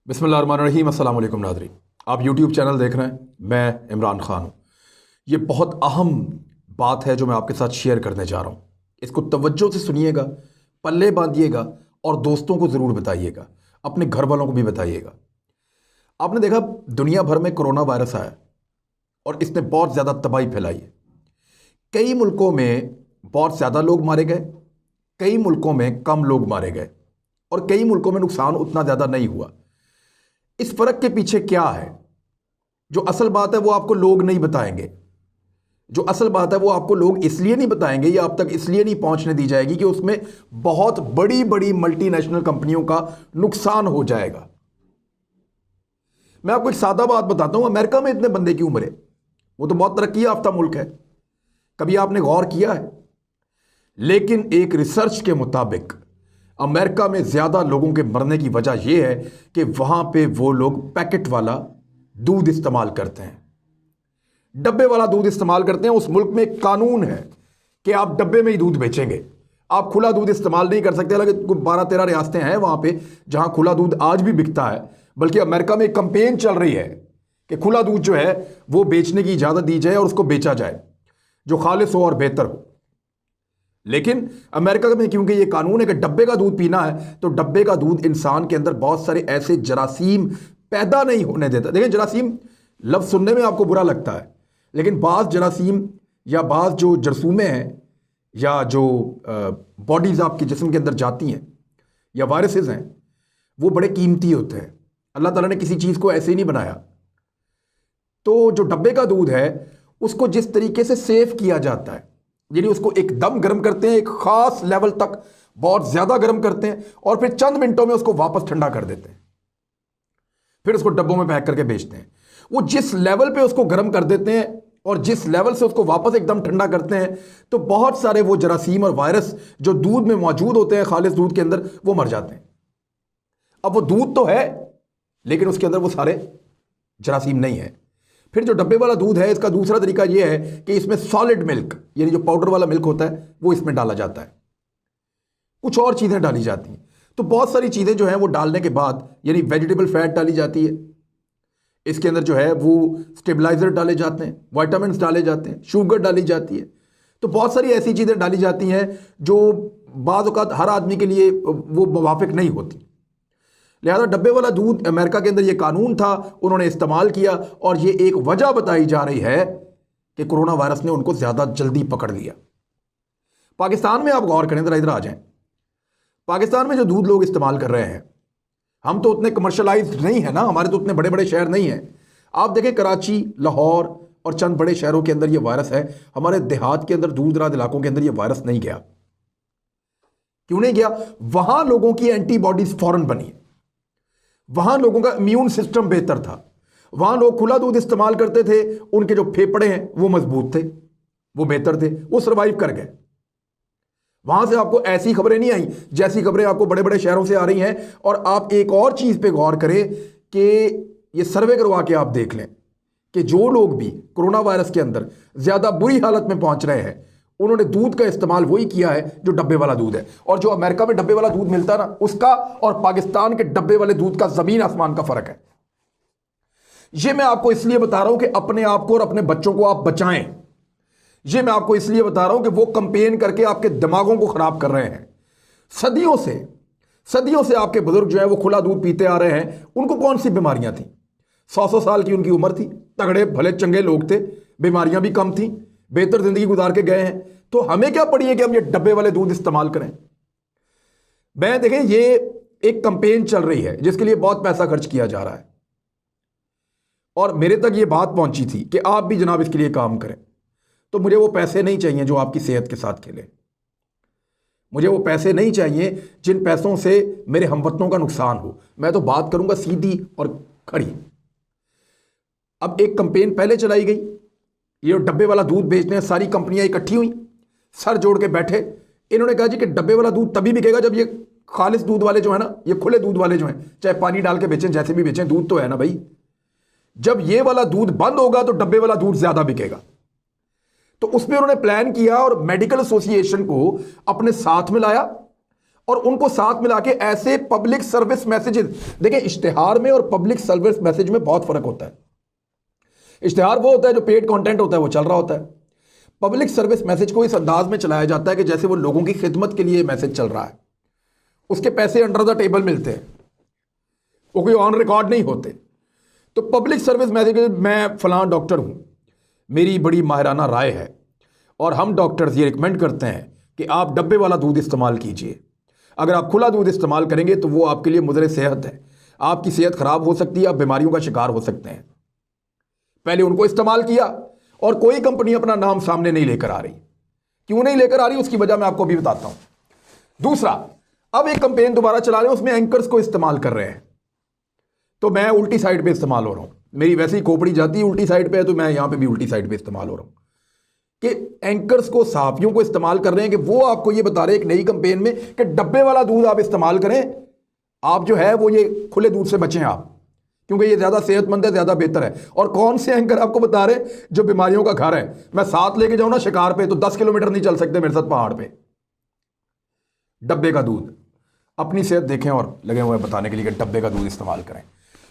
बिस्मिल्लाहिर्रहमानिर्रहीम। अस्सलाम वालेकुम नाज़रीन, आप यूट्यूब चैनल देख रहे हैं, मैं इमरान खान हूँ। ये बहुत अहम बात है जो मैं आपके साथ शेयर करने जा रहा हूँ। इसको तवज्जो से सुनिएगा, पल्ले बांधिएगा और दोस्तों को ज़रूर बताइएगा, अपने घर वालों को भी बताइएगा। आपने देखा दुनिया भर में कोरोना वायरस आया और इसने बहुत ज़्यादा तबाही फैलाई है। कई मुल्कों में बहुत ज़्यादा लोग मारे गए, कई मुल्कों में कम लोग मारे गए और कई मुल्कों में नुकसान उतना ज़्यादा नहीं हुआ। इस फर्क के पीछे क्या है? जो असल बात है वो आपको लोग नहीं बताएंगे। जो असल बात है वो आपको लोग इसलिए नहीं बताएंगे या आप तक इसलिए नहीं पहुंचने दी जाएगी कि उसमें बहुत बड़ी बड़ी मल्टीनेशनल कंपनियों का नुकसान हो जाएगा। मैं आपको एक सादा बात बताता हूं, अमेरिका में इतने बंदे की उम्र है, वो तो बहुत तरक्की याफ्ता मुल्क है, कभी आपने गौर किया है? लेकिन एक रिसर्च के मुताबिक अमेरिका में ज़्यादा लोगों के मरने की वजह यह है कि वहां पे वो लोग पैकेट वाला दूध इस्तेमाल करते हैं, डब्बे वाला दूध इस्तेमाल करते हैं। उस मुल्क में एक कानून है कि आप डब्बे में ही दूध बेचेंगे, आप खुला दूध इस्तेमाल नहीं कर सकते। हालांकि 12-13 रियासतें हैं वहां पे जहां खुला दूध आज भी बिकता है, बल्कि अमेरिका में एक कंपेन चल रही है कि खुला दूध जो है वो बेचने की इजाज़त दी जाए और उसको बेचा जाए जो खालिस हो और बेहतर हो। लेकिन अमेरिका में क्योंकि ये कानून है कि डब्बे का दूध पीना है, तो डब्बे का दूध इंसान के अंदर बहुत सारे ऐसे जरासीम पैदा नहीं होने देता। देखिए, जरासीम लफ्ज़ सुनने में आपको बुरा लगता है, लेकिन बाज़ जरासीम या बाज़ जो जरसूमें हैं या जो बॉडीज़ आपके जिस्म के अंदर जाती हैं या वायरसेस हैं, वो बड़े कीमती होते हैं। अल्लाह ताला ने किसी चीज़ को ऐसे ही नहीं बनाया। तो जो डब्बे का दूध है उसको जिस तरीके से सेव किया जाता है, यानी उसको एकदम गर्म करते हैं, एक खास लेवल तक बहुत ज्यादा गर्म करते हैं और फिर चंद मिनटों में उसको वापस ठंडा कर देते हैं, फिर उसको डब्बों में पैक करके बेचते हैं। वो जिस लेवल पे उसको गर्म कर देते हैं और जिस लेवल से उसको वापस एकदम ठंडा करते हैं, तो बहुत सारे वो जरासीम और वायरस जो दूध में मौजूद होते हैं, खालिस दूध के अंदर, वो मर जाते हैं। अब वो दूध तो है लेकिन उसके अंदर वो सारे जरासीम नहीं है। फिर जो डब्बे वाला दूध है, इसका दूसरा तरीका यह है कि इसमें सॉलिड मिल्क, यानी जो पाउडर वाला मिल्क होता है, वो इसमें डाला जाता है, कुछ और चीज़ें डाली जाती हैं। तो बहुत सारी चीज़ें जो हैं वो डालने के बाद, यानी वेजिटेबल फैट डाली जाती है, इसके अंदर जो है वो स्टेबलाइजर डाले जाते हैं, विटामिन डाले जाते हैं, शुगर डाली जाती है। तो बहुत सारी ऐसी चीज़ें डाली जाती हैं जो बाज़ औक़ात हर आदमी के लिए वो मुवाफिक नहीं होती। लिहाजा डब्बे वाला दूध अमेरिका के अंदर ये कानून था, उन्होंने इस्तेमाल किया और ये एक वजह बताई जा रही है कि कोरोना वायरस ने उनको ज़्यादा जल्दी पकड़ लिया। पाकिस्तान में आप गौर करें, ज़रा इधर आ जाएं। पाकिस्तान में जो दूध लोग इस्तेमाल कर रहे हैं, हम तो उतने कमर्शलाइज्ड नहीं है ना, हमारे तो उतने बड़े बड़े शहर नहीं हैं। आप देखें कराची, लाहौर और चंद बड़े शहरों के अंदर ये वायरस है। हमारे देहात के अंदर, दूर दराज इलाकों के अंदर ये वायरस नहीं गया। क्यों नहीं गया? वहां लोगों की एंटीबॉडीज फौरन बनी, वहां लोगों का इम्यून सिस्टम बेहतर था, वहां लोग खुला दूध इस्तेमाल करते थे, उनके जो फेफड़े हैं वो मजबूत थे, वो बेहतर थे, वो सर्वाइव कर गए। वहां से आपको ऐसी खबरें नहीं आई जैसी खबरें आपको बड़े बड़े शहरों से आ रही हैं। और आप एक और चीज पे गौर करें कि ये सर्वे करवा के आप देख लें कि जो लोग भी कोरोना वायरस के अंदर ज्यादा बुरी हालत में पहुंच रहे हैं, उन्होंने दूध का इस्तेमाल वही किया है जो डब्बे वाला दूध है। और जो अमेरिका में डब्बे वाला दूध मिलता है ना, उसका और पाकिस्तान के डब्बे वाले दूध का जमीन आसमान का फर्क है। यह मैं आपको इसलिए बता रहा हूं कि अपने आप को और अपने बच्चों को आप बचाएं। यह मैं आपको इसलिए बता रहा हूं कि वो कंपेन करके आपके दिमागों को खराब कर रहे हैं। सदियों से आपके बुजुर्ग जो है वो खुला दूध पीते आ रहे हैं। उनको कौन सी बीमारियां थी? 100 साल की उनकी उम्र थी, तगड़े भले चंगे लोग थे, बीमारियां भी कम थी, बेहतर जिंदगी गुजार के गए हैं। तो हमें क्या पड़ी है कि हम ये डब्बे वाले दूध इस्तेमाल करें? मैं देखें, ये एक कंपेन चल रही है जिसके लिए बहुत पैसा खर्च किया जा रहा है और मेरे तक ये बात पहुंची थी कि आप भी जनाब इसके लिए काम करें। तो मुझे वो पैसे नहीं चाहिए जो आपकी सेहत के साथ खेले। मुझे वो पैसे नहीं चाहिए जिन पैसों से मेरे हमवतनों का नुकसान हो। मैं तो बात करूंगा सीधी और खड़ी। अब एक कंपेन पहले चलाई गई, ये डब्बे वाला दूध बेचने हैं, सारी कंपनियां इकट्ठी हुई, सर जोड़ के बैठे। इन्होंने कहा जी कि डब्बे वाला दूध तभी बिकेगा जब ये खालिस दूध वाले जो है ना, ये खुले दूध वाले जो हैं, चाहे पानी डाल के बेचें, जैसे भी बेचें, दूध तो है ना भाई। जब ये वाला दूध बंद होगा तो डब्बे वाला दूध ज्यादा बिकेगा। तो उसमें उन्होंने प्लान किया और मेडिकल एसोसिएशन को अपने साथ में लाया और उनको साथ मिला के ऐसे पब्लिक सर्विस मैसेजेस, देखिए इश्तिहार में और पब्लिक सर्विस मैसेज में बहुत फर्क होता है। इश्तिहार वो होता है जो पेड कंटेंट होता है, वो चल रहा होता है। पब्लिक सर्विस मैसेज को इस अंदाज में चलाया जाता है कि जैसे वो लोगों की खिदमत के लिए मैसेज चल रहा है, उसके पैसे अंडर द टेबल मिलते हैं, वो कोई ऑन रिकॉर्ड नहीं होते। तो पब्लिक सर्विस मैसेज, मैं फलां डॉक्टर हूं, मेरी बड़ी माहिराना राय है और हम डॉक्टर्स ये रिकमेंड करते हैं कि आप डब्बे वाला दूध इस्तेमाल कीजिए। अगर आप खुला दूध इस्तेमाल करेंगे तो वो आपके लिए मुज़र सेहत है, आपकी सेहत खराब हो सकती है, आप बीमारियों का शिकार हो सकते हैं। पहले उनको इस्तेमाल किया और कोई कंपनी अपना नाम सामने नहीं लेकर आ रही। क्यों नहीं लेकर आ रही उसकी वजह मैं आपको अभी बताता हूं। दूसरा, अब एक कंपेन दोबारा चला रहे हैं, उसमें एंकर्स को इस्तेमाल कर रहे हैं, तो मैं उल्टी साइड पे इस्तेमाल हो रहा हूं। मेरी वैसे ही खोपड़ी जाती है उल्टी साइड पे है, तो मैं यहां पे भी उल्टी साइड पे इस्तेमाल हो रहा हूं। कि एंकर्स को, सहाफियों को इस्तेमाल कर रहे हैं कि वो आपको ये बता रहे हैं एक नई कंपेन में कि डब्बे वाला दूध आप इस्तेमाल करें, आप जो है वो ये खुले दूध से बचें आप, क्योंकि ये ज्यादा सेहतमंद है, ज्यादा बेहतर है। और कौन से एंकर आपको बता रहे हैं? जो बीमारियों का घर है। मैं साथ लेके जाऊं ना शिकार पे तो 10 किलोमीटर नहीं चल सकते मेरे साथ पहाड़ पे। डब्बे का दूध, अपनी सेहत देखें और लगे हुए बताने के लिए कि डब्बे का दूध इस्तेमाल करें।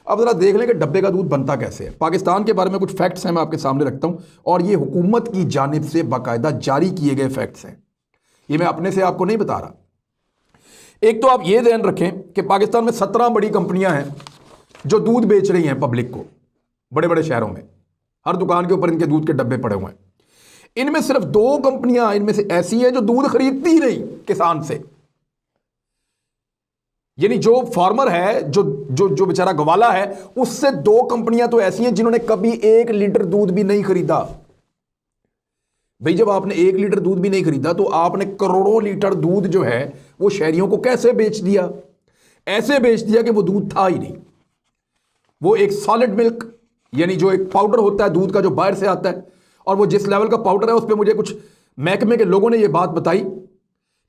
अब जरा देख लें कि डब्बे का दूध बनता कैसे है। पाकिस्तान के बारे में कुछ फैक्ट्स हैं, मैं आपके सामने रखता हूं, और ये हुकूमत की जानिब से बाकायदा जारी किए गए फैक्ट्स हैं, ये मैं अपने से आपको नहीं बता रहा। एक तो आप ये ध्यान रखें कि पाकिस्तान में 17 बड़ी कंपनियां हैं जो दूध बेच रही हैं पब्लिक को, बड़े बड़े शहरों में। हर दुकान के ऊपर इनके दूध के डब्बे पड़े हुए हैं। इनमें सिर्फ 2 कंपनियां इनमें से ऐसी हैं जो दूध खरीदती ही नहीं किसान से। यानी जो फार्मर है, जो जो जो बेचारा गवाला है, उससे 2 कंपनियां तो ऐसी हैं जिन्होंने कभी 1 लीटर दूध भी नहीं खरीदा। भाई जब आपने 1 लीटर दूध भी नहीं खरीदा तो आपने करोड़ों लीटर दूध जो है वो शहरियों को कैसे बेच दिया? ऐसे बेच दिया कि वो दूध था ही नहीं। वो एक सॉलिड मिल्क, यानी जो एक पाउडर होता है दूध का जो बाहर से आता है, और वो जिस लेवल का पाउडर है उस पर मुझे कुछ महकमे के लोगों ने ये बात बताई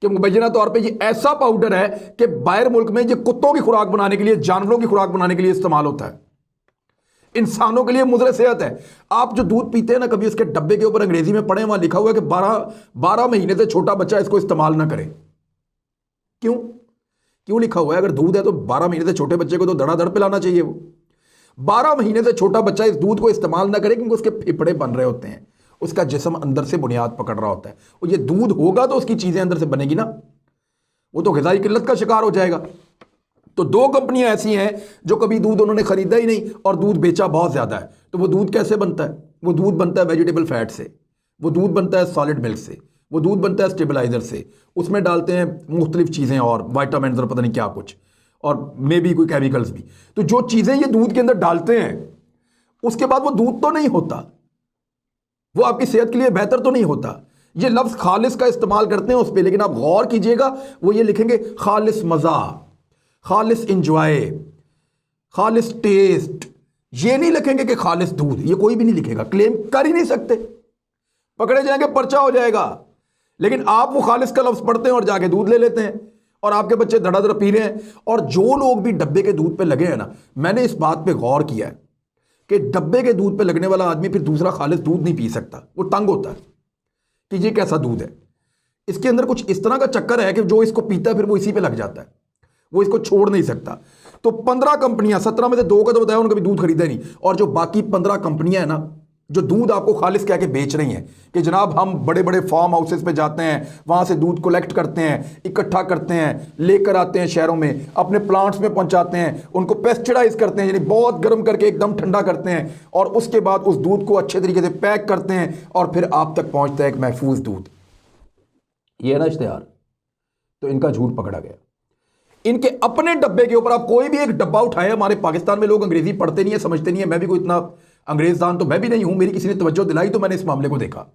कि मुबैना तौर पे ये ऐसा पाउडर है कि बाहर मुल्क में ये कुत्तों की खुराक बनाने के लिए, जानवरों की खुराक बनाने के लिए इस्तेमाल होता है, इंसानों के लिए मुज़र सेहत है। आप जो दूध पीते हैं ना, कभी उसके डब्बे के ऊपर अंग्रेजी में पढ़े, वहां लिखा हुआ है कि 12 महीने से छोटा बच्चा इसको इस्तेमाल ना करे। क्यों क्यों लिखा हुआ है? अगर दूध है तो 12 महीने से छोटे बच्चे को तो धड़ाधड़ पिलाना चाहिए। वो 12 महीने से छोटा बच्चा इस दूध को इस्तेमाल ना करे क्योंकि उसके फेफड़े बन रहे होते हैं, उसका जिस्म अंदर से बुनियाद पकड़ रहा होता है, और ये दूध होगा तो उसकी चीजें अंदर से बनेगी ना, वो तो ग़िज़ाई किल्लत का शिकार हो जाएगा। तो 2 कंपनियां ऐसी हैं जो कभी दूध उन्होंने खरीदा ही नहीं और दूध बेचा बहुत ज्यादा है। तो वो दूध कैसे बनता है? वो दूध बनता है वेजिटेबल फैट से, वो दूध बनता है सॉलिड मिल्क से, वो दूध बनता है स्टेबलाइजर से, उसमें डालते हैं मुख्तलिफ चीजें और वाइटामिन और पता नहीं क्या कुछ, और मे बी कोई केमिकल्स भी। तो जो चीजें ये दूध के अंदर डालते हैं उसके बाद वो दूध तो नहीं होता, वो आपकी सेहत के लिए बेहतर तो नहीं होता। ये लफ्ज खालिस का इस्तेमाल करते हैं उस पर, लेकिन आप गौर कीजिएगा वो ये लिखेंगे खालिस मजा, खालिस इंजॉय, खालिस टेस्ट। ये नहीं लिखेंगे कि खालिस दूध, ये कोई भी नहीं लिखेगा, क्लेम कर ही नहीं सकते, पकड़े जाएंगे, पर्चा हो जाएगा। लेकिन आप वो खालिस का लफ्ज पढ़ते हैं और जाके दूध ले लेते हैं और आपके बच्चे धड़ाधड़ पी रहे हैं। और जो लोग भी डब्बे के दूध पे लगे हैं ना, मैंने इस बात पे गौर किया है कि डब्बे के दूध पे लगने वाला आदमी फिर दूसरा खालिस दूध नहीं पी सकता, वो तंग होता है कि ये कैसा दूध है। इसके अंदर कुछ इस तरह का चक्कर है कि जो इसको पीता है फिर वो इसी पे लग जाता है, वो इसको छोड़ नहीं सकता। तो 15 कंपनियां, 17 में से 2 का तो बताया उन्होंने कभी दूध खरीदा नहीं, और जो बाकी 15 कंपनियां हैं ना जो दूध आपको खालिस कह के बेच रही हैं कि जनाब हम बड़े बड़े फार्म हाउसेस पे जाते हैं, वहां से दूध कलेक्ट करते हैं, इकट्ठा करते हैं, लेकर आते हैं शहरों में, अपने प्लांट्स में पहुंचाते हैं, उनको पेस्टिसाइज करते हैं, यानी बहुत गर्म करके एकदम ठंडा करते हैं, और उसके बाद उस दूध को अच्छे तरीके से पैक करते हैं और फिर आप तक पहुंचता है एक महफूज दूध। ये है ना इश्तिहार। तो इनका झूठ पकड़ा गया। इनके अपने डब्बे के ऊपर आप कोई भी एक डब्बा उठाए, हमारे पाकिस्तान में लोग अंग्रेजी पढ़ते नहीं है, समझते नहीं है, मैं भी कोई इतना अंग्रेजदान तो मैं भी नहीं हूं, मेरी किसी ने तवज्जो दिलाई तो मैंने इस मामले को देखा।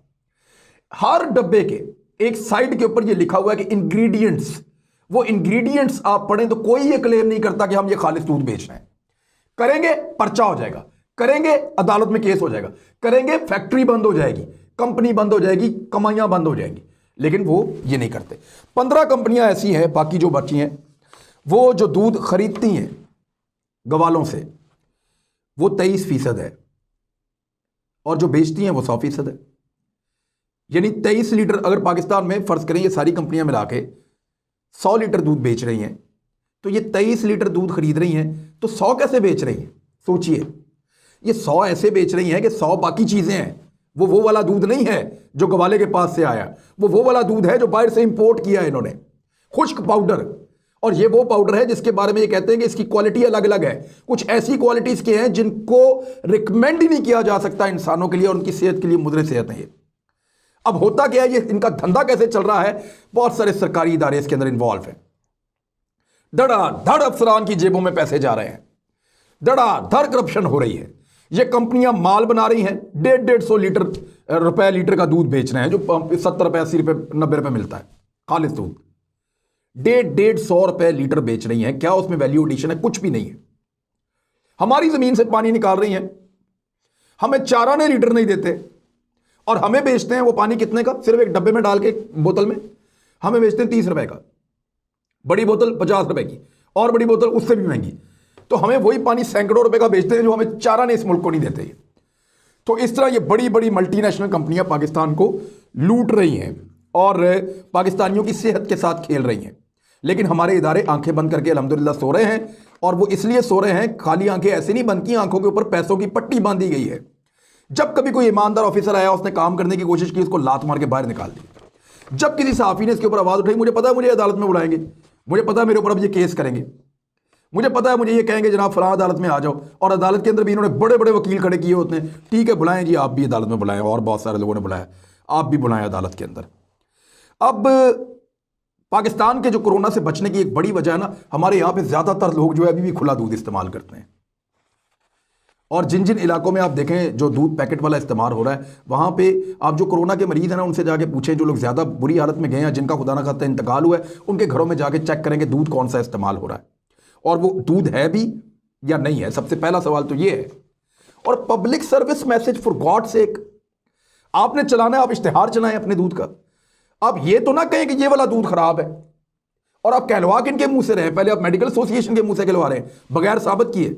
हर डब्बे के एक साइड के ऊपर यह लिखा हुआ है कि इंग्रेडिएंट्स, वो इंग्रेडिएंट्स आप पढ़ें तो कोई ये क्लेम नहीं करता कि हम ये खालिस दूध बेच रहे हैं। करेंगे पर्चा हो जाएगा, करेंगे अदालत में केस हो जाएगा, करेंगे फैक्ट्री बंद हो जाएगी, कंपनी बंद हो जाएगी, कमाइयां बंद हो जाएंगी, लेकिन वो ये नहीं करते। 15 कंपनियां ऐसी हैं, बाकी जो बची हैं वो जो दूध खरीदती हैं गवालों से वो 23% है, और जो बेचती हैं वो 100% है। यानी 23 लीटर, अगर पाकिस्तान में फर्ज करें ये सारी कंपनियां मिला के 100 लीटर दूध बेच रही हैं, तो ये 23 लीटर दूध खरीद रही हैं, तो 100 कैसे बेच रही हैं? सोचिए, ये 100 ऐसे बेच रही हैं कि 100 बाकी चीजें हैं। वो वाला दूध नहीं है जो गवाले के पास से आया, वो वाला दूध है जो बाहर से इंपोर्ट किया है इन्होंने, खुश्क पाउडर। और ये वो पाउडर है जिसके बारे में ये कहते हैं कि इसकी क्वालिटी अलग अलग है। कुछ ऐसी क्वालिटीज के हैं जिनको रिकमेंड ही नहीं किया जा सकता इंसानों के लिए, और उनकी सेहत के लिए मुद्रे सेहत है ये। अब होता क्या है, ये इनका धंधा कैसे चल रहा है? बहुत सारे सरकारी इदारे इसके अंदर इन्वॉल्व हैं। धड़ाधड़ अफसरान की जेबों में पैसे जा रहे हैं, धड़ाधड़ करप्शन हो रही है। ये कंपनियां माल बना रही हैं, 150 रुपए लीटर का दूध बेच रहे हैं, जो 70 रुपए 80 रुपए 90 रुपए मिलता है खालिस दूध। 150 रुपए लीटर बेच रही हैं। क्या उसमें वैल्यू एडिशन है? कुछ भी नहीं है। हमारी जमीन से पानी निकाल रही हैं, हमें चारा ने लीटर नहीं देते, और हमें बेचते हैं वो पानी कितने का? सिर्फ एक डब्बे में डाल के बोतल में हमें बेचते हैं 30 रुपए का, बड़ी बोतल 50 रुपए की, और बड़ी बोतल उससे भी महंगी। तो हमें वही पानी सैकड़ों रुपए का बेचते हैं जो हमें चारा ने इस मुल्क को नहीं देते। तो इस तरह ये बड़ी बड़ी मल्टीनेशनल कंपनियां पाकिस्तान को लूट रही हैं और पाकिस्तानियों की सेहत के साथ खेल रही हैं। लेकिन हमारे इदारे आंखें बंद करके अल्हम्दुलिल्लाह सो रहे हैं, और वो इसलिए सो रहे हैं, खाली आंखें ऐसे नहीं बंद की, आंखों के ऊपर पैसों की पट्टी बांधी गई है। जब कभी कोई ईमानदार ऑफिसर आया, उसने काम करने की कोशिश की, उसको लात मार के बाहर निकाल दी। जब किसी सहाफी ने इसके ऊपर आवाज उठाई, मुझे पता है मुझे अदालत में बुलाएंगे, मुझे पता है मेरे ऊपर अब ये केस करेंगे, मुझे पता है मुझे ये कहेंगे जनाब फलां अदालत में आ जाओ, और अदालत के अंदर भी इन्होंने बड़े बड़े वकील खड़े किए होते हैं। ठीक है, बुलाएं जी, आप भी अदालत में बुलाएं, और बहुत सारे लोगों ने बुलाया, आप भी बुलाएं अदालत के अंदर। अब पाकिस्तान के जो कोरोना से बचने की एक बड़ी वजह है ना, हमारे यहां पे ज्यादातर लोग जो है अभी भी खुला दूध इस्तेमाल करते हैं। और जिन जिन इलाकों में आप देखें जो दूध पैकेट वाला इस्तेमाल हो रहा है, वहां पे आप जो कोरोना के मरीज हैं ना, उनसे जाके पूछें, जो लोग ज्यादा बुरी हालत में गए हैं, जिनका खुदा ना खास्ता इंतकाल हुआ है, उनके घरों में जाके चेक करेंगे दूध कौन सा इस्तेमाल हो रहा है, और वो दूध है भी या नहीं है। सबसे पहला सवाल तो ये है। और public service message, for God sake, आपने चलाना है, आप इश्तिहार चलाएं अपने दूध का। आप ये तो ना कहें कि ये वाला दूध खराब है, और आप कहलवा के इनके मुंह से रहे हैं। पहले आप मेडिकल एसोसिएशन के मुंह से कहलवा रहे हैं बगैर साबित किए,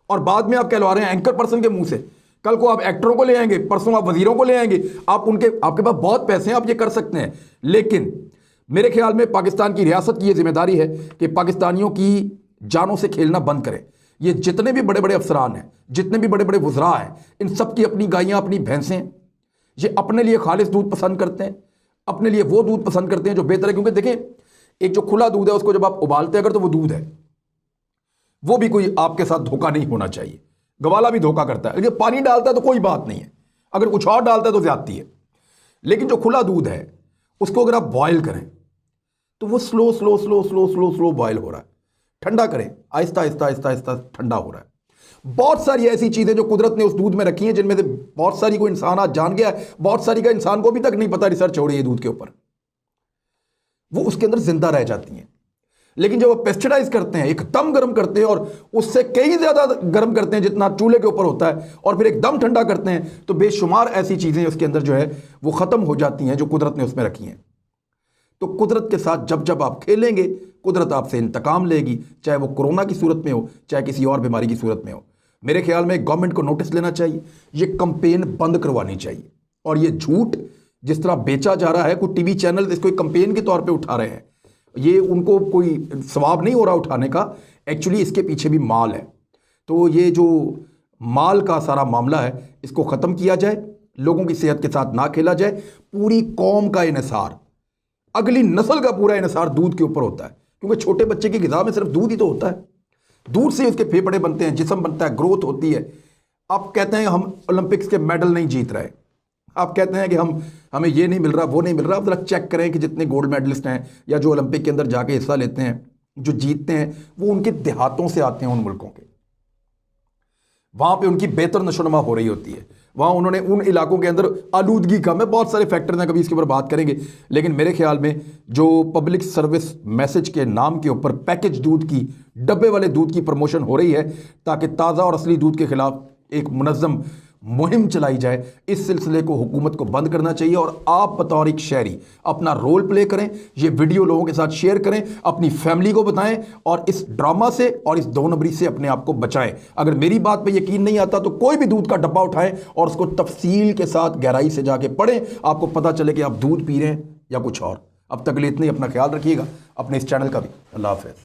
और बाद में आप कहलवा रहे हैं एंकर पर्सन के मुंह से। कल को आप एक्टरों को ले आएंगे, परसों आप वजीरों को ले आएंगे, आप आपके पास बहुत पैसे हैं, आप ये कर सकते हैं। लेकिन मेरे ख्याल में पाकिस्तान की रियासत की यह जिम्मेदारी है कि पाकिस्तानियों की जानों से खेलना बंद करें। ये जितने भी बड़े बड़े अफसरान हैं, जितने भी बड़े बड़े वज़रा हैं, इन सब की अपनी गायें, अपनी भैंसें, ये अपने लिए खालिस दूध पसंद करते हैं, अपने लिए वो दूध पसंद करते हैं जो बेहतर है। क्योंकि देखें, एक जो खुला दूध है उसको जब आप उबालते हैं अगर, तो वो दूध है, वो भी कोई आपके साथ धोखा नहीं होना चाहिए। गवाला भी धोखा करता है, अगर पानी डालता है तो कोई बात नहीं है, अगर कुछ और डालता है तो ज्यादती है। लेकिन जो खुला दूध है उसको अगर आप बॉयल करें तो वो slow slow slow slow slow slow boil हो रहा है। ठंडा करें, आहिस्ता आहिस्ता आहिस्ता आहिस्ता ठंडा हो रहा है। बहुत सारी ऐसी चीजें जो कुदरत ने उस दूध में रखी हैं, जिनमें से बहुत सारी को इंसान आज जान गया है, बहुत सारी का इंसान को अभी तक नहीं पता, रिसर्च हो रही है दूध के ऊपर, वो उसके अंदर जिंदा रह जाती हैं। लेकिन जब वो पेस्टिसाइज करते हैं, एकदम गर्म करते हैं, और उससे कई ज्यादा गर्म करते हैं जितना चूल्हे के ऊपर होता है, और फिर एकदम ठंडा करते हैं, तो बेशुमार ऐसी चीजें उसके अंदर जो है वो खत्म हो जाती हैं जो कुदरत ने उसमें रखी हैं। तो कुदरत के साथ जब जब आप खेलेंगे, कुदरत आपसे इंतकाम लेगी, चाहे वो कोरोना की सूरत में हो, चाहे किसी और बीमारी की सूरत में हो। मेरे ख्याल में गवर्नमेंट को नोटिस लेना चाहिए, ये कंपेन बंद करवानी चाहिए। और ये झूठ जिस तरह बेचा जा रहा है, कुछ टीवी चैनल इसको एक कंपेन के तौर पे उठा रहे हैं, ये उनको कोई सवाब नहीं हो रहा उठाने का, एक्चुअली इसके पीछे भी माल है। तो ये जो माल का सारा मामला है, इसको ख़त्म किया जाए, लोगों की सेहत के साथ ना खेला जाए। पूरी कौम का इन्हिसार, अगली नस्ल का पूरा इन्हिसार दूध के ऊपर होता है, क्योंकि छोटे बच्चे की ग़िज़ा में सिर्फ दूध ही तो होता है। दूध से उसके फेफड़े बनते हैं, जिस्म बनता है, ग्रोथ होती है। आप कहते हैं हम ओलंपिक्स के मेडल नहीं जीत रहे, आप कहते हैं कि हमें ये नहीं मिल रहा, वो नहीं मिल रहा। आप जरा चेक करें कि जितने गोल्ड मेडलिस्ट हैं या जो ओलंपिक के अंदर जाके हिस्सा लेते हैं, जो जीतते हैं, वो उनके देहातों से आते हैं, उन मुल्कों के। वहां पे उनकी बेहतर नशोनुमा हो रही होती है, वहां उन्होंने उन इलाकों के अंदर आलूदगी कम है, बहुत सारे फैक्टर हैं, कभी इसके ऊपर बात करेंगे। लेकिन मेरे ख्याल में जो पब्लिक सर्विस मैसेज के नाम के ऊपर पैकेज दूध की, डब्बे वाले दूध की प्रमोशन हो रही है, ताकि ताज़ा और असली दूध के खिलाफ एक मुनज़्ज़म मुहिम चलाई जाए, इस सिलसिले को हुकूमत को बंद करना चाहिए। और आप बतौर एक शहरी अपना रोल प्ले करें, ये वीडियो लोगों के साथ शेयर करें, अपनी फैमिली को बताएं, और इस ड्रामा से और इस दो नंबरी से अपने आप को बचाएं। अगर मेरी बात पे यकीन नहीं आता तो कोई भी दूध का डब्बा उठाएं और उसको तफसील के साथ गहराई से जाके पढ़ें, आपको पता चले कि आप दूध पी रहे हैं या कुछ और। अब तक के लिए इतनी, अपना ख्याल रखिएगा, अपने इस चैनल का भी। अल्लाह हाफ़िज़।